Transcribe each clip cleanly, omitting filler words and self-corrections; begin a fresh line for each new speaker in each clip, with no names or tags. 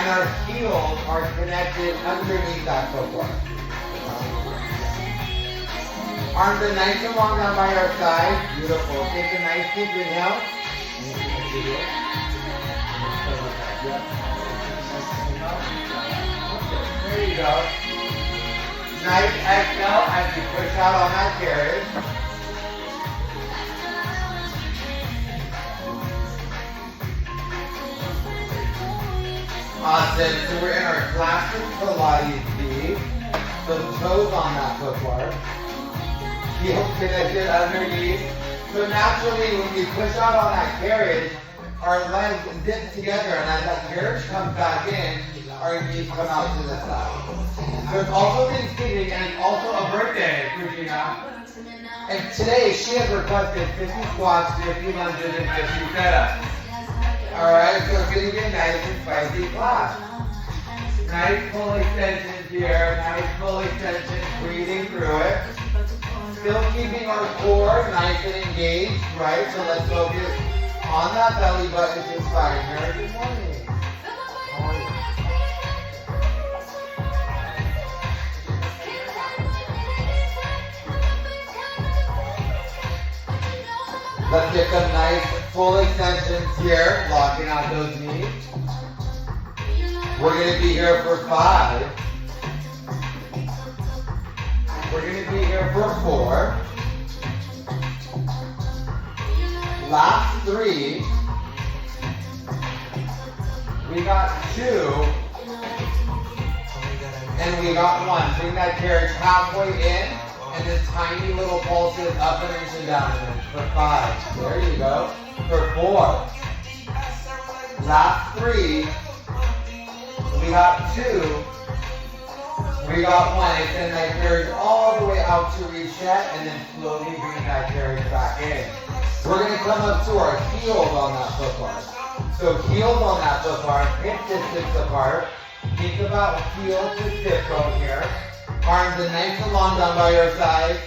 And our heels are connected underneath that foot bar. Arms are nice and long down by our side. Beautiful. Take a nice deep inhale. There you go. Nice exhale as you push out on that carriage. Awesome. So we're in our classic Pilates B. So the toes on that foot bar. Heels connected underneath. So naturally when we push out on that carriage, our legs dip together, and as that carriage comes back in, our knees come out to the side. So it's also Thanksgiving, and it's also a birthday, Regina. And today she has requested 50 squats, 50 lunges, and 50 sit-ups. Alright, so it's going to be a nice and spicy class. Nice full extensions here, nice full extensions, breathing through it. Still keeping our core nice and engaged, right? So let's focus on that belly button to spine. Very good morning. How are you? Let's get some nice full extensions here, locking out those knees. We're going to be here for 5. We're going to be here for 4. Last 3. We got 2. And we got 1. Bring that carriage halfway in. And then tiny little pulses up an inch and down an inch. For 5. There you go. For 4. Last 3. We got 2. We got 1. Extend that carriage all the way out to reset. And then slowly bring that carriage back in. We're going to come up to our heels on that foot bar. So heels on that foot bar, hip distance apart. Think about heel to sit bone here. Arms are nice and long down by your side.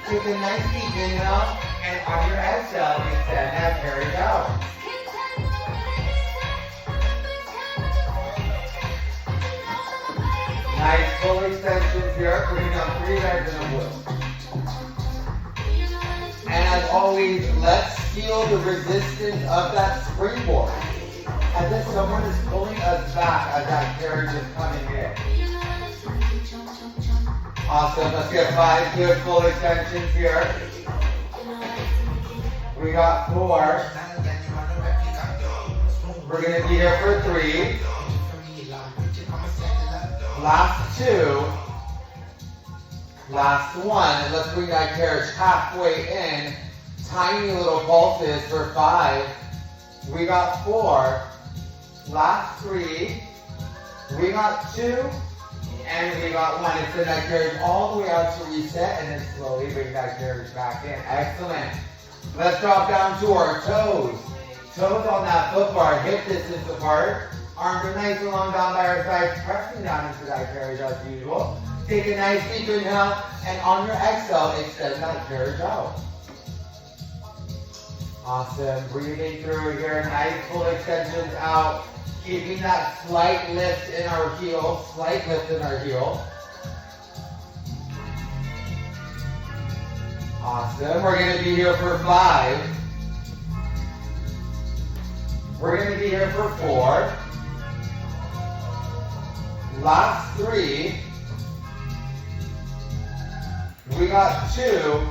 Take a nice deep inhale, and on your exhale, extend that carriage out. Nice full extensions here, putting on 3 legs in a wheel. And as always, let's feel the resistance of that springboard. As if someone is pulling us back as that carriage is coming in. Awesome, let's get 5 good full extensions here. We got 4. We're going to be here for 3. Last 2. Last 1. And let's bring that carriage halfway in. Tiny little pulses for 5. We got 4. Last 3. We got 2. And we got 1. Extend that carriage all the way out to reset, and then slowly bring that carriage back in. Excellent. Let's drop down to our toes. Toes on that foot bar, hip distance apart. Arms are nice and long down by our sides, pressing down into that carriage as usual. Take a nice deep inhale, and on your exhale, extend that carriage out. Awesome. Breathing through here. Nice full extensions out. Keeping that slight lift in our heel. Slight lift in our heel. Awesome. We're going to be here for 5. We're going to be here for 4. Last 3. We got 2.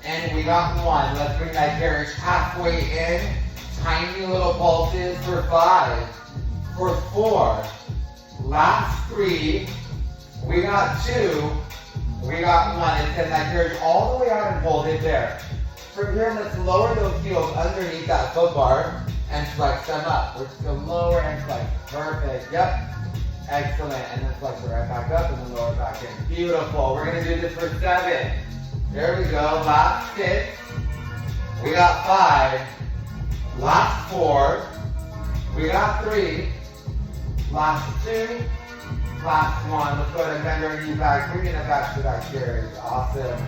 And we got 1. Let's bring that carriage halfway in. Tiny little pulses for 5. For 4. Last 3. We got 2. We got 1. And send that carriage all the way out and hold it there. From here, let's lower those heels underneath that foot bar and flex them up. We're just going to lower and flex. Perfect. Yep. Excellent. And then flex it right back up and then lower it back in. Beautiful. We're going to do this for 7. There we go. Last 6. We got 5. Last 4. We got 3. Last 2. Last 1. Let's go ahead and bend our knees back. Bringing it back to that carriage. Awesome.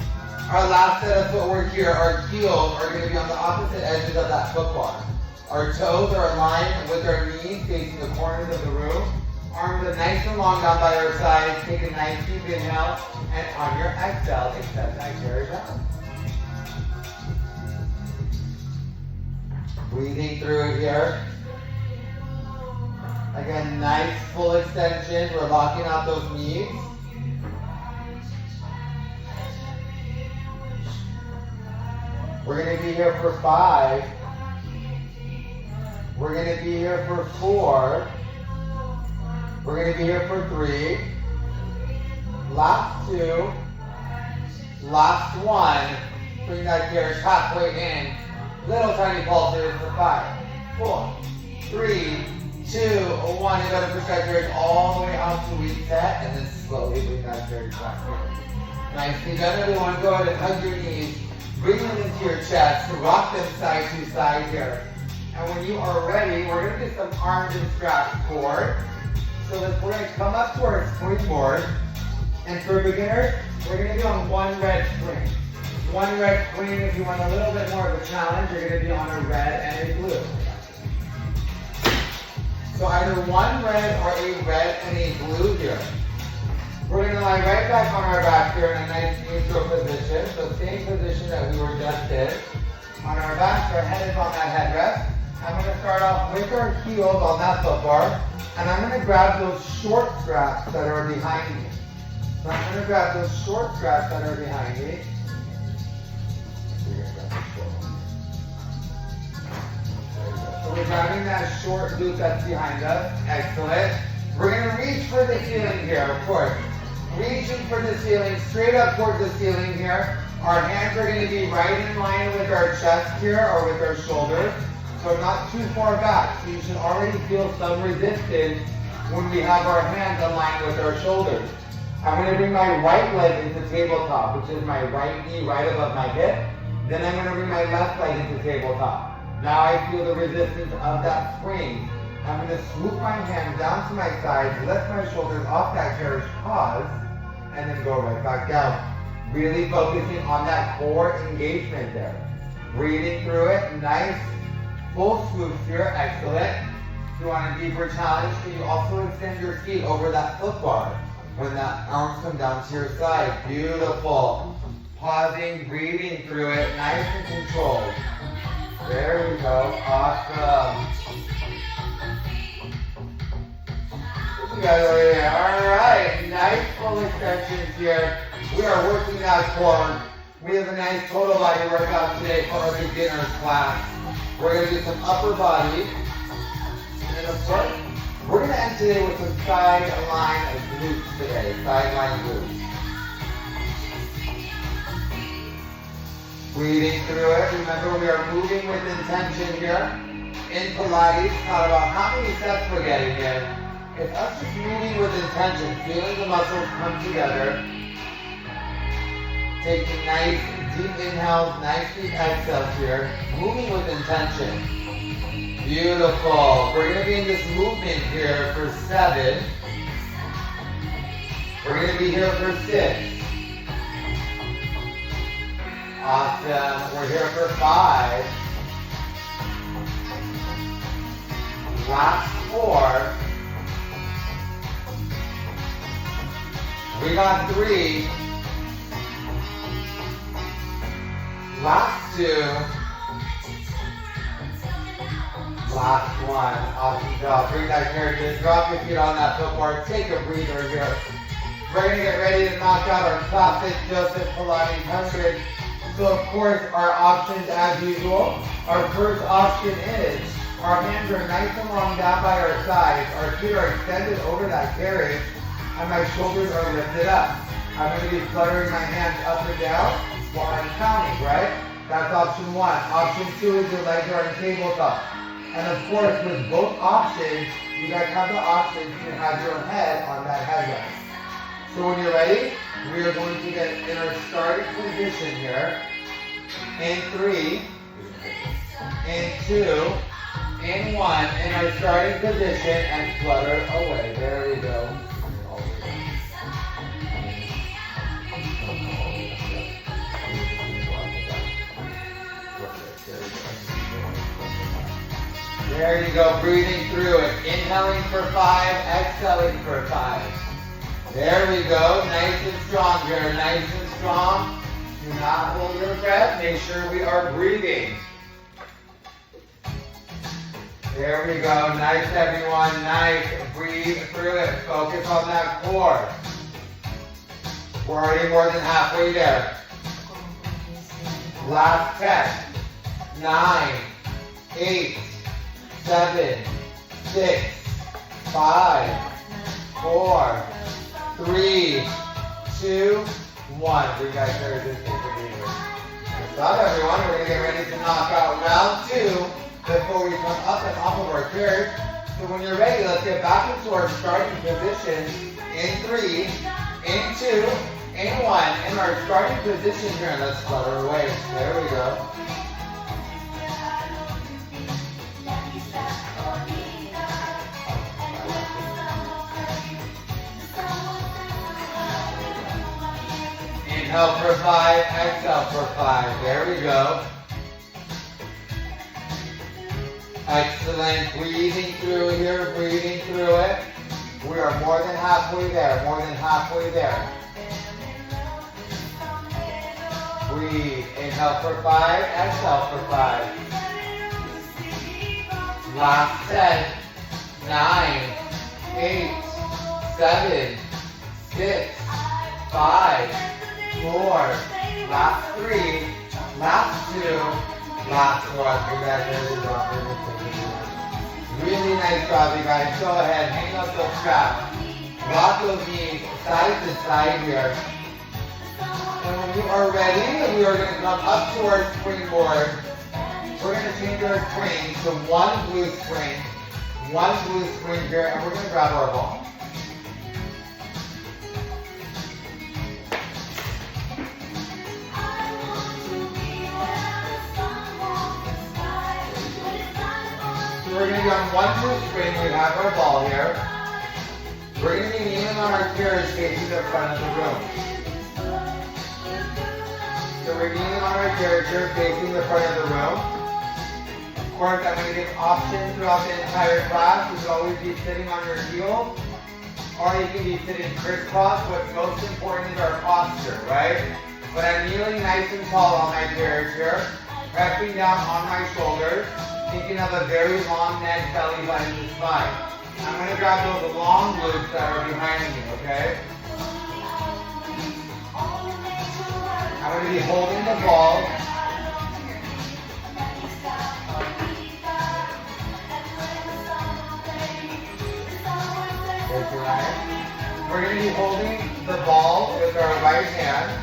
Our last set of footwork here, our heels are going to be on the opposite edges of that foot bar. Our toes are aligned with our knees facing the corners of the room. Arms are nice and long down by our sides. Take a nice deep inhale. And on your exhale, extend that chair down. Breathing through it here. Again, nice full extension. We're locking out those knees. We're going to be here for 5. We're going to be here for 4. We're going to be here for 3. Last 2. Last 1. Bring that chair halfway in. Little tiny pulses for 5, 4, 3, 2, 1. You gotta push that chair all the way out to reset, and then slowly bring that chair back here. Nicely done, everyone. Go ahead and hug your knees. Bring them into your chest. Rock them side to side here. And when you are ready, we're gonna do some arms and straps forward. So we're gonna come up to our springboard. And for beginners, we're gonna be on one red spring. One red spring. If you want a little bit more of a challenge, you're gonna be on a red and a blue. So either one red or a red and a blue here. We're gonna lie right back on our back here in a nice neutral position. So same position that we were just in. On our back, our head is on that headrest. I'm gonna start off with our heels on that foot bar. And I'm gonna grab those short straps that are behind me. So I'm gonna grab those short straps that are behind me. So we're grabbing that short loop that's behind us. Excellent. We're going to reach for the ceiling here, of course. Reaching for the ceiling, straight up towards the ceiling here. Our hands are going to be right in line with our chest here or with our shoulders. So not too far back. So you should already feel some resistance when we have our hands aligned with our shoulders. I'm going to bring my right leg into tabletop, which is my right knee right above my hip. Then I'm going to bring my left leg into tabletop. Now I feel the resistance of that spring. I'm going to swoop my hands down to my sides, lift my shoulders off that chair, pause, and then go right back down. Really focusing on that core engagement there. Breathing through it, nice full swoops here, excellent. If you want a deeper challenge, can you also extend your feet over that foot bar when that arms come down to your side. Beautiful. Pausing, breathing through it, nice and controlled. There we go. Awesome. Together here. All right. Nice full extensions here. We are working that core. We have a nice total body workout today for our beginners class. We're going to do some upper body. And then of course, we're going to end today with some sideline glutes today. Sideline glutes. Breathing through it. Remember, we are moving with intention here. In Pilates, it's not about how many steps we're getting in. It's us just moving with intention, feeling the muscles come together. Taking nice deep inhales, nice deep exhales here. Moving with intention. Beautiful. We're going to be in this movement here for 7. We're going to be here for 6. Awesome. We're here for 5. Last 4. We got 3. Last 2. Last 1. Awesome job. Bring that chair. Just drop your feet on that footboard. Take a breather here. We're going to get ready to knock out our classic Joseph Pilates 100. So of course, our options as usual. Our first option is our hands are nice and long down by our sides. Our feet are extended over that carriage, and my shoulders are lifted up. I'm going to be fluttering my hands up and down while I'm counting, right? That's option 1. Option 2 is your legs are in tabletop. And of course, with both options, you guys have the option to have your head on that headrest. So when you're ready, we are going to get in our starting position here. In 3, in 2, in 1, in our starting position, and flutter away. There we go. There you go, breathing through it. Inhaling for 5, exhaling for 5. There we go, nice and strong here, nice and strong. Do not hold your breath, make sure we are breathing. There we go, nice everyone, nice. Breathe through it, focus on that core. We're already more than halfway there. Last 10, 9, 8, 7, 6, 5, 4, 3, 2, 1. We got very good people breathing. That's all everyone. We're going to get ready to knock out round 2 before we come up and off of our chairs. So when you're ready, let's get back into our starting position in 3, in 2, in 1. In our starting position here, let's flutter away. There we go. Inhale for 5, exhale for 5. There we go. Excellent. Breathing through here, breathing through it. We are more than halfway there, more than halfway there. Breathe. Inhale for 5, exhale for 5. Last 10, 9, 8, 7, 6, 5, 4, last 3, last 2, last 1. You guys really got really nice job, you guys. Go ahead, hang up those straps. Rock those knees side to side here. And when you are ready, we are going to come up to our springboard. We're going to change our spring to one blue spring here, and we're going to grab our ball. We're going to be on one blue spring. We have our ball here. We're going to be kneeling on our chairs facing the front of the room. So we're kneeling on our chairs here facing the front of the room. Of course, I'm going to give options throughout the entire class. You can always be sitting on your heels, or you can be sitting crisscross. What's most important is our posture, right? But I'm kneeling nice and tall on my chairs here, pressing down on my shoulders. Thinking of a very long neck, belly button, and spine. I'm going to grab those long glutes that are behind me, okay? I'm going to be holding the ball. We're going to be holding the ball with our right hand.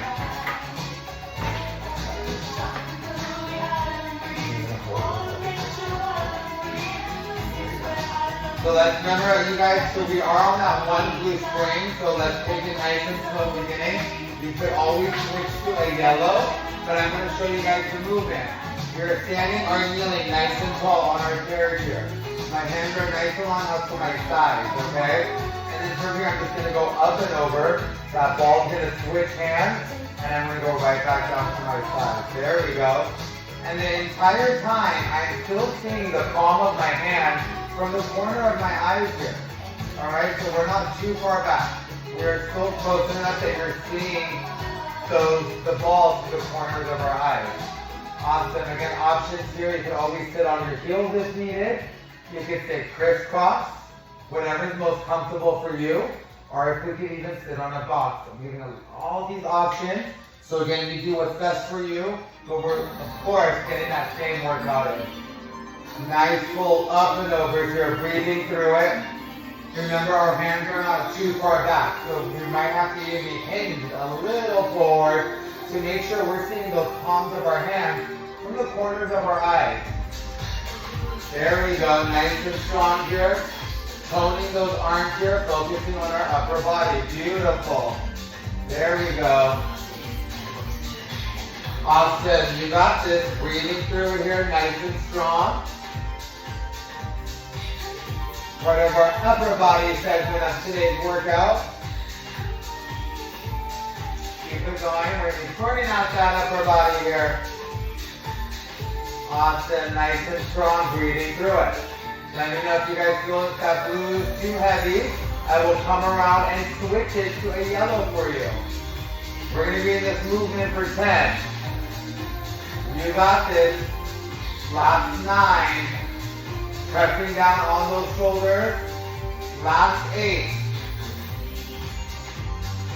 So let's remember, you guys, so we are on that one blue spring, so let's take it nice and slow beginning. You could always switch to a yellow, but I'm going to show you guys the movement. We're standing or kneeling nice and tall on our chairs here. My hands are nice and long up to my sides, okay? And then from here, I'm just going to go up and over. That ball's going to switch hands, and I'm going to go right back down to my side. There we go. And the entire time, I'm still seeing the palm of my hand from the corner of my eyes here. Alright, so we're not too far back. We're still close enough that you're seeing the balls to the corners of our eyes. Awesome. Again, options here. You can always sit on your heels if needed. You can sit crisscross, whatever is most comfortable for you. Or if we could even sit on a box. I'm giving all these options. So again, you do what's best for you, but we're, of course, getting that same workout in. Nice pull up and over here, breathing through it. Remember, our hands are not too far back, so we might have to even be hinged a little forward to make sure we're seeing those palms of our hands from the corners of our eyes. There we go, nice and strong here. Toning those arms here, focusing on our upper body. Beautiful. There we go. Awesome, you got this. Breathing through here, nice and strong. Part of our upper body segment of today's workout. Keep it going. We're going to be turning out that upper body here. Awesome, nice and strong. Breathing through it. Let me know if you guys feel that blue is too heavy. I will come around and switch it to a yellow for you. We're going to be in this movement for 10. You got this. Last 9. Pressing down on those shoulders. Last 8.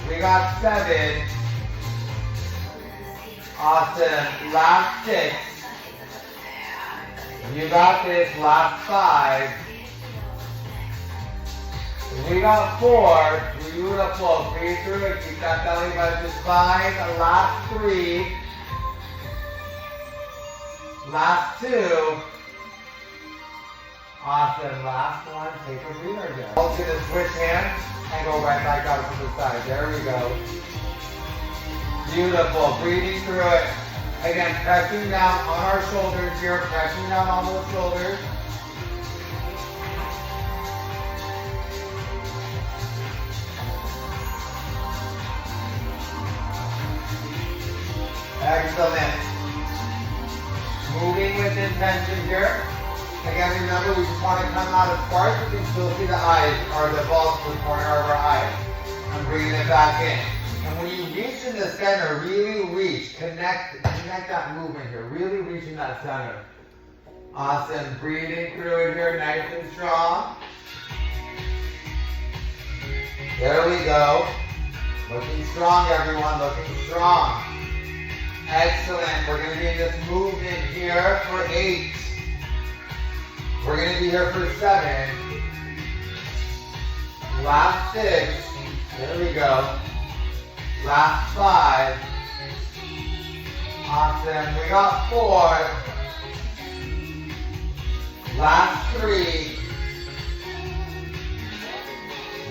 We got 7. Awesome. Last 6. You got this. Last 5. We got 4. Beautiful. Breathe through it. Keep that belly button spine. Last 3. Last 2. Awesome. Last 1. Take a breather again. I'm going to switch hands and go right back out to the side. There we go. Beautiful. Breathing through it. Again, pressing down on our shoulders here. Pressing down on those shoulders. Excellent. Moving with intention here. Again, remember, we just want to come out as far as we can still see the eyes, or the balls to the corner of our eyes. I'm bringing it back in. And when you reach in the center, really reach. Connect that movement here. Really reaching that center. Awesome. Breathing through it here, nice and strong. There we go. Looking strong, everyone. Looking strong. Excellent. We're going to be in this movement here for 8. We're going to be here for 7. Last 6. There we go. Last 5. Awesome. We got 4. Last 3.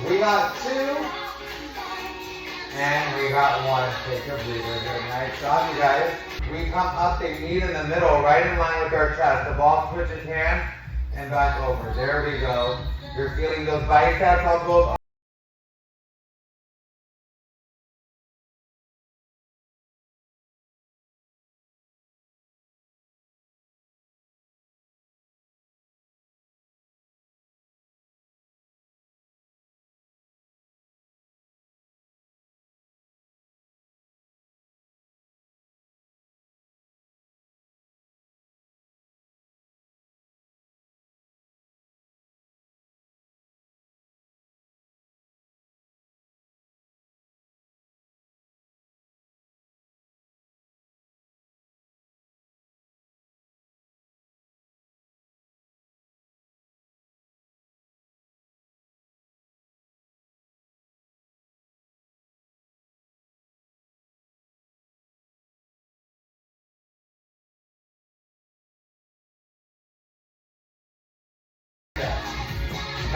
We got 2. And we got 1. Take a breather. Good. Nice job, you guys. We come up, they meet in the middle, right in line with our chest. The ball switches hands and back over. There we go. You're feeling those biceps on both.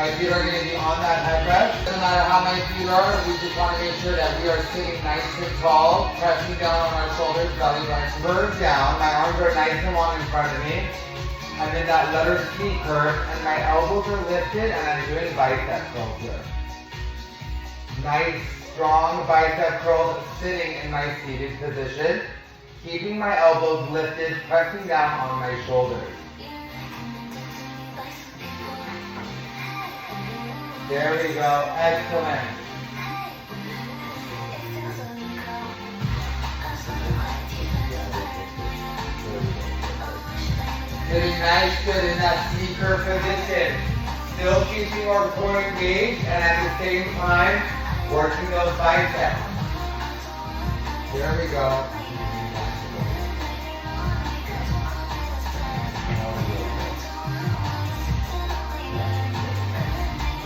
My feet are going to be on that headrest. Doesn't matter how my feet are, we just want to make sure that we are sitting nice and tall, pressing down on our shoulders, belly button spurs down. My arms are nice and long in front of me. I'm in that letter C curve, and my elbows are lifted, and I'm doing bicep curls here. Nice, strong bicep curls sitting in my seated position, keeping my elbows lifted, pressing down on my shoulders. There we go. Excellent. Sitting nice, good in that C curve position. Still keeping our core engaged and at the same time working those biceps. There we go.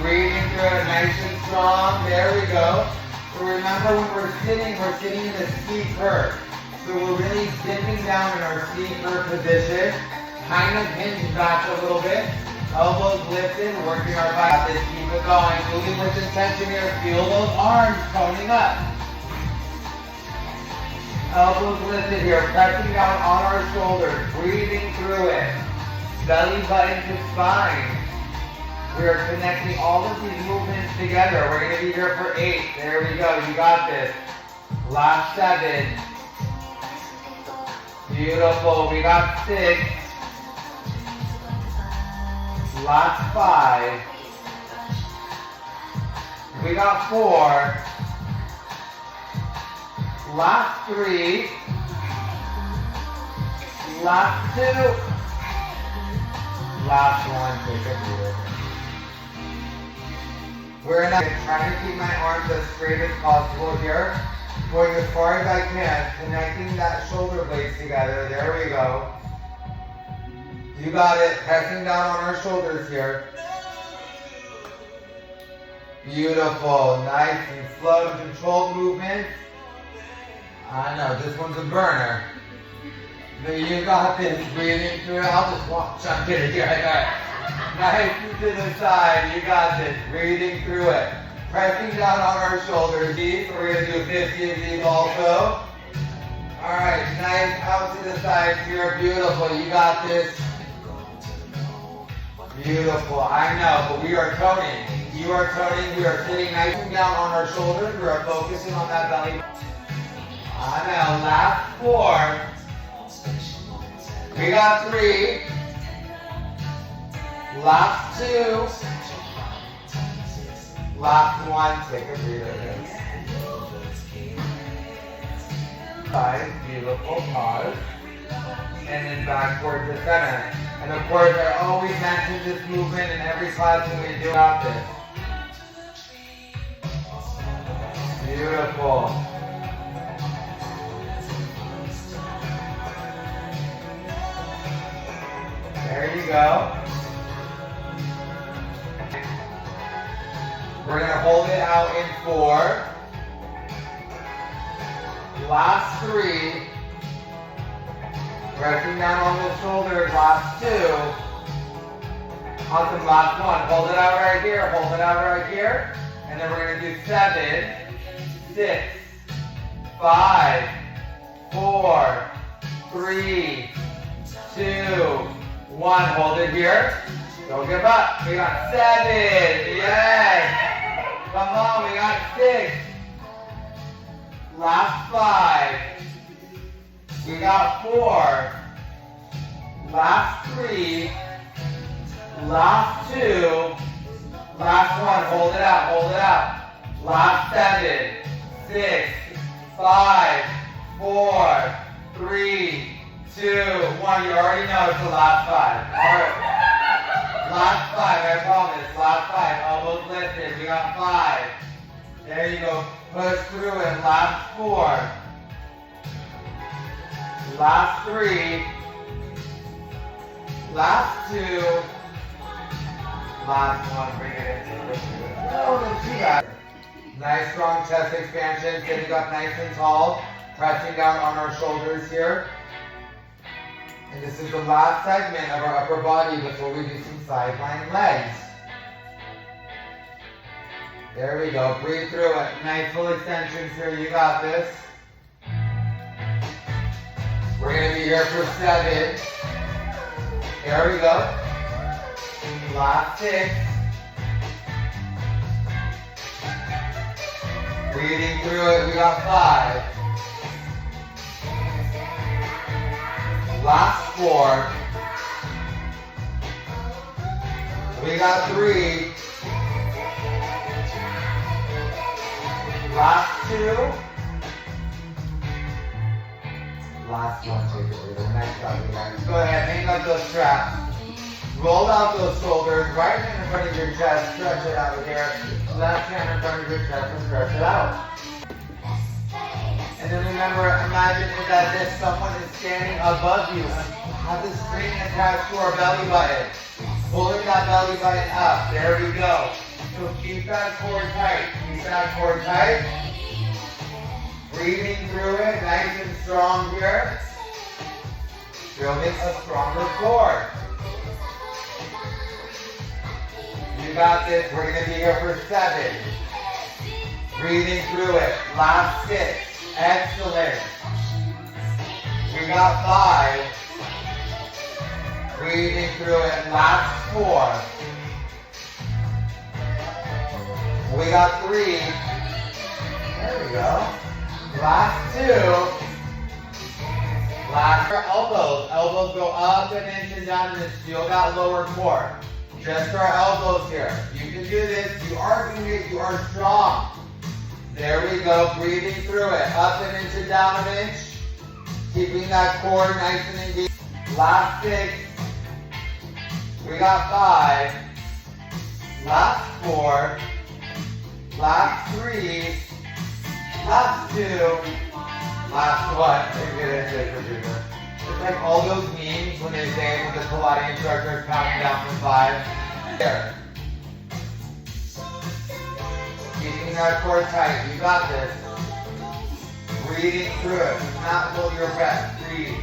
Breathing through it nice and strong. There we go. So remember when we're sitting in the C curve. So we're really dipping down in our C curve position. Kind of hinge back a little bit. Elbows lifted, working our biceps. Keep it going. Moving with intention here. Feel those arms toning up. Elbows lifted here. Pressing down on our shoulders. Breathing through it. Belly button to spine. We are connecting all of these movements together. We're going to be here for 8. There we go. You got this. Last 7. Beautiful. We got 6. Last 5. We got 4. Last 3. Last 2. Last 1. Take a breather. We're trying to keep my arms as straight as possible here. Going as far as I can, connecting that shoulder blades together. There we go. You got it. Pressing down on our shoulders here. Beautiful. Nice and slow, controlled movement. I know, this one's a burner. But you got this. Breathing through it. I'll just walk. Jump in here. I got it. Nice to the side. You got this. Breathing through it. Pressing down on our shoulders. We're going to do 50 of these also. Alright, nice out to the side here. Beautiful. You got this. Beautiful. I know, but we are toning. You are toning. We are sitting nice and down on our shoulders. We are focusing on that belly. I know. Last 4. We got 3. Last 2. Last 1. Take a breather. 5. Beautiful. Pause. And then back towards the center. And of course, I always mention this movement in every class when we do this. Beautiful. There you go. We're going to hold it out in 4. Last 3. Pressing down on the shoulders. Last 2. Awesome. Last 1. Hold it out right here. Hold it out right here. And then we're going to do 7, 6, 5, 4, 3, 2, 1. Hold it here. Don't give up. We got 7. Yes. Come on. We got 6. Last 5. We got 4. Last 3. Last 2. Last 1. Hold it out. Hold it out. Last 7. 6. 5. 4. 3. 2. 1. You already know it's the last 5. Alright. Last 5. I promise. Last 5. Elbows lifted. We got 5. There you go. Push through it. Last 4. Last 3. Last 2. Last 1. Bring it in. Oh, too bad. Nice strong chest expansion. Sitting up nice and tall. Pressing down on our shoulders here. And this is the last segment of our upper body before we do some sideline legs. There we go. Breathe through it. Nice full extensions here. You got this. We're going to be here for 7. There we go. Last 6. Breathing through it. We got 5. Last 4. We got 3. Last 2. Last 1. Take it breather. Nice job, you guys. Go ahead, hang up those straps. Roll out those shoulders. Right hand in front of your chest. Stretch it out here. Left hand in front of your chest and stretch it out. And then remember, imagine that if someone is standing above you, have the string attached to our belly button. Pulling that belly button up. There we go. So keep that core tight. Keep that core tight. Breathing through it, nice and strong here. Building a stronger core. You got this. We're going to be here for 7. Breathing through it. Last 6. Excellent. We got 5. Breathing through it. Last 4. We got 3. There we go. Last 2. Last elbows. Elbows go up and in and down and still got lower core. Just our elbows here. You can do this. You are doing it. You are strong. There we go. Breathing through it. Up and into down an inch. Keeping that core nice and engaged. Last 6. We got 5. Last 4. Last 3. Last 2. Last 1. It's like all those memes when they say when the Pilates instructor is counting down from 5. There. Keeping that core tight. You got this. Breathing through it. Do not hold your breath. Breathe.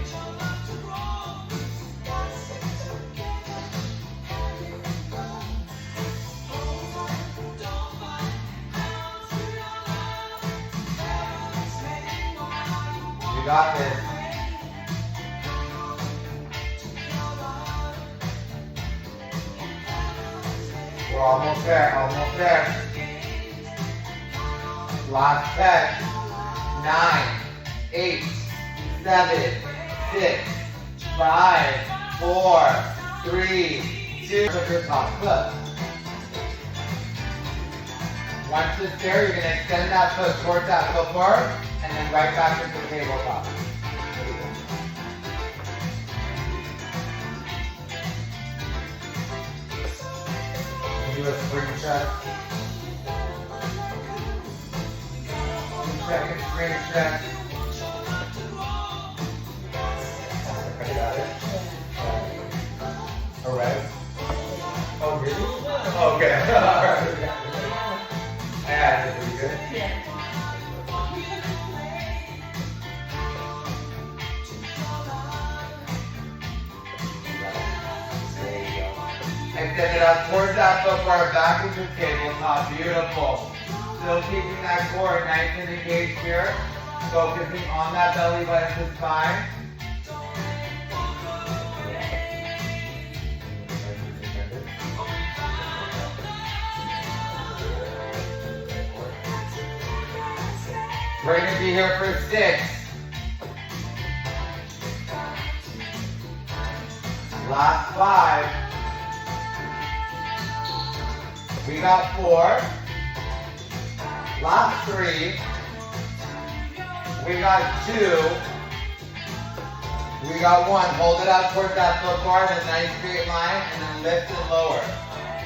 You got this. We're almost there, almost there. Last 10, 9, 8, 7, 6, 5, 4, 3, 2. Took your top foot. Once it's there, you're going to extend that foot towards that foot bar, and then right back into the tabletop. Do a spring check. Second spring check. I got it. Alright. Oh, really? Okay. Alright. Yeah, that's pretty good. Yeah. Extend it up towards that foot bar, back into the tabletop. Beautiful. Still keeping that core nice and engaged here. Focusing on that belly button to spine. We're going to be here for 6. Last 5. We got 4. Last 3. We got 2. We got 1. Hold it out towards that foot bar in a nice straight line, and then lift and lower.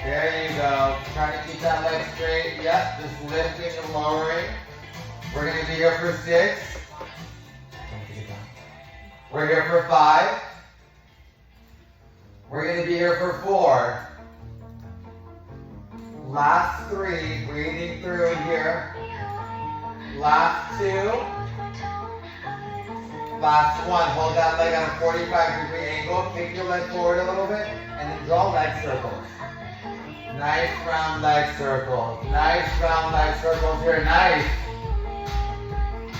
There you go. Trying to keep that leg straight. Yep, just lifting and lowering. We're going to be here for 6. We're here for 5. We're going to be here for 4. Last 3, breathing through here. Last 2. Last 1, hold that leg on a 45-degree angle. Kick your leg forward a little bit, and then draw leg circles. Nice round leg circles. Nice round leg circles here. Nice.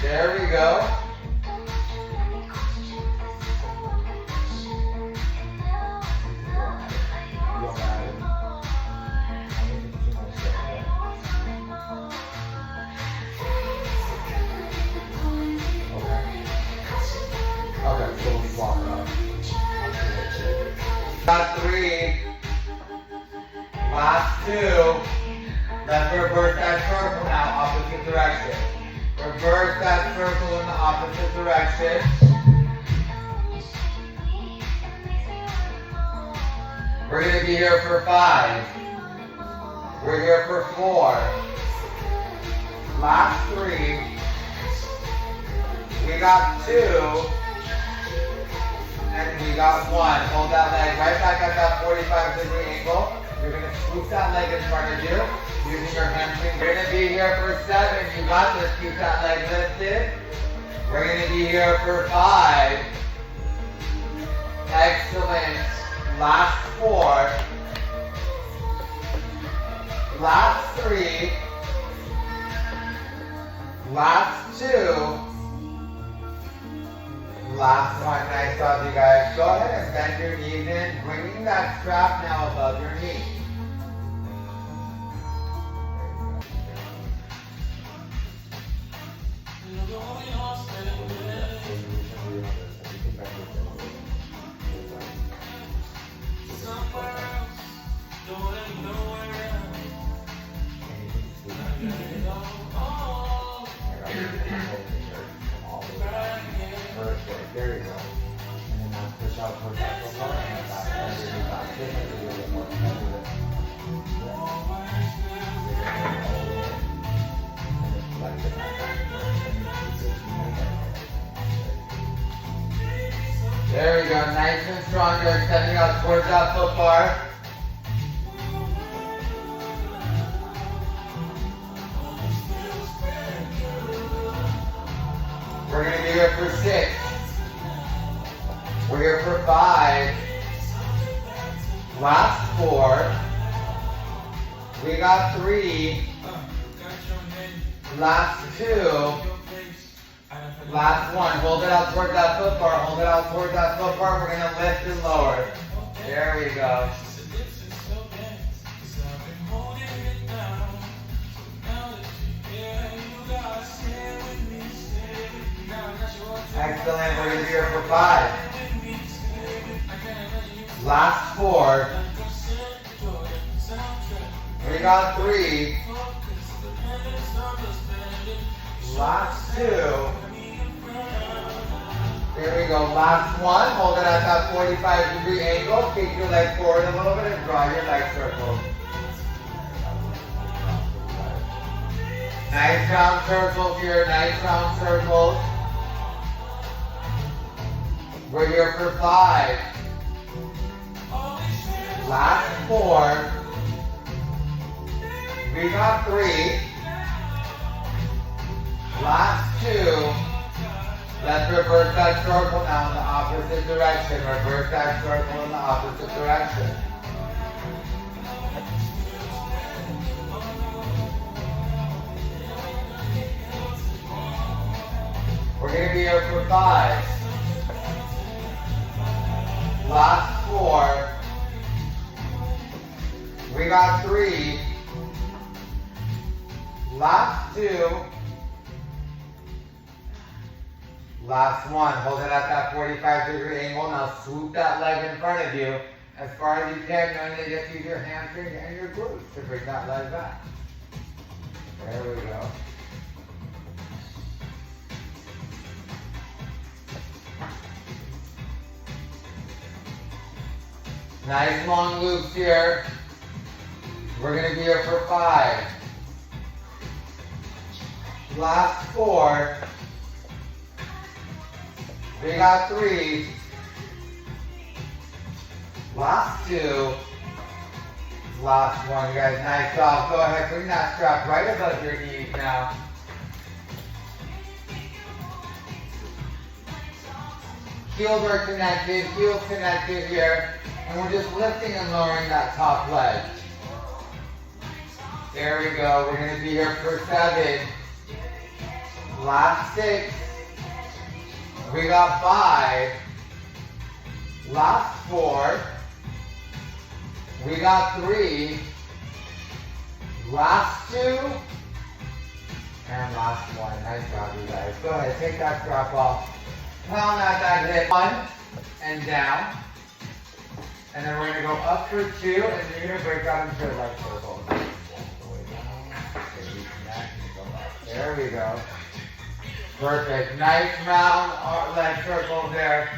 There we go. Okay, so we'll swap it up. Got 3. Last 2. Let's reverse that circle now, opposite direction. Reverse that circle in the opposite direction. We're going to be here for 5. We're here for 4. Last 3. We got 2. And we got 1. Hold that leg right back at that 45-degree angle. You're going to swoop that leg in front of you. Using your hamstring. We're going to be here for 7. You got this. Keep that leg lifted. We're going to be here for 5. Excellent. Last 4. Last 3. Last 2. Last 1. Nice job, you guys. Go ahead and bend your knees in. Bringing that strap now above your knee. All the way down. Perfect. There you go. And then now push out towards that foot bar and then back underneath that kick and do a little more tender. There we go, nice and strong. You're extending out towards that foot bar. We're going to be here for 6. We're here for 5. Last 4. We got 3. Last 2. Last 1. Hold it out towards that foot bar. Hold it out towards that foot bar. We're going to lift and lower. There we go. Excellent. We're going to be here for 5. Last 4. We got 3. Last 2. There we go. Last 1. Hold it at that 45-degree angle. Kick your leg forward a little bit and draw your leg circles. Nice round circles here. Nice round circles. We're here for 5. Last 4. We got 3. Last 2. Let's reverse that circle now in the opposite direction. Reverse that circle in the opposite direction. We're going to be here for 5. Last 4. We got 3. Last 2. Last 1. Hold it at that 45-degree angle. Now swoop that leg in front of you as far as you can, knowing that you have to use your hamstring and your glutes to bring that leg back. There we go. Nice long loops here. We're going to be here for 5. Last 4. We got 3. Last 2. Last 1, you guys. Nice job. Go ahead, bring that strap right above your knees now. Heels are connected, heels connected here. And we're just lifting and lowering that top leg. There we go. We're going to be here for 7. Last 6. We got 5. Last 4. We got 3. Last 2. And last 1. Nice job, you guys. Go ahead, take that strap off. Pound at that hip. 1 and down. And then we're going to go up for 2, and then you're going to break out into a leg circle. There we go. Perfect. Nice round leg circles there.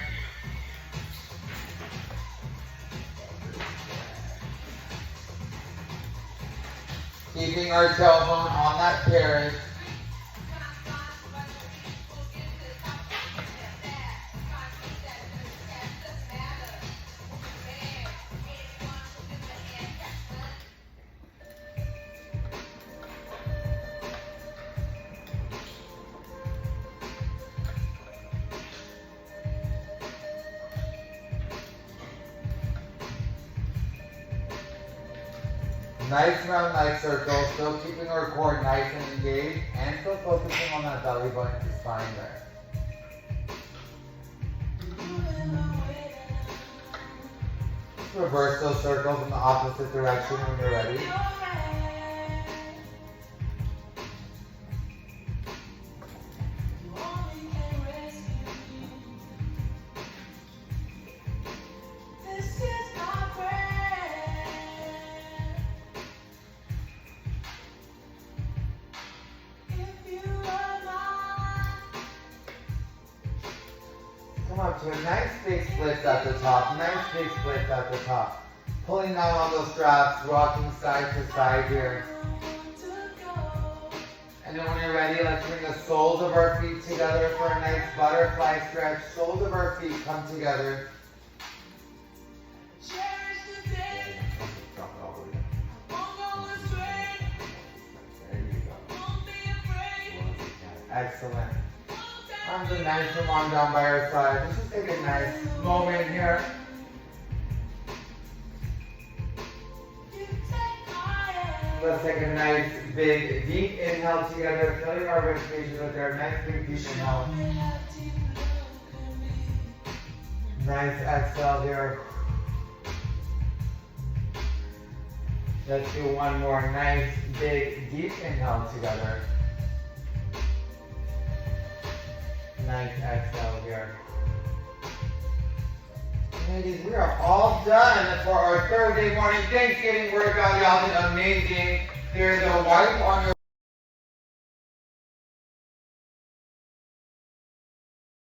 Keeping our tailbone on that carriage. Nice round leg circle, still keeping our core nice and engaged, and still focusing on that belly button to spine there. Reverse those circles in the opposite direction when you're ready. up to a nice big split at the top. Nice big split at the top. Pulling down on those straps, rocking side to side here. And then when you're ready, let's bring the soles of our feet together for a nice butterfly stretch. Soles of our feet come together. Excellent. Arms are nice and long down by our side. Let's just take a nice moment here. Let's take a nice, big, deep inhale together, filling our ribcage with our nice, big, deep inhale. Nice exhale here. Let's do one more nice, big, deep inhale together. Nice exhale here. Ladies, we are all done for our Thursday morning Thanksgiving workout. Y'all did amazing. There's a wipe on your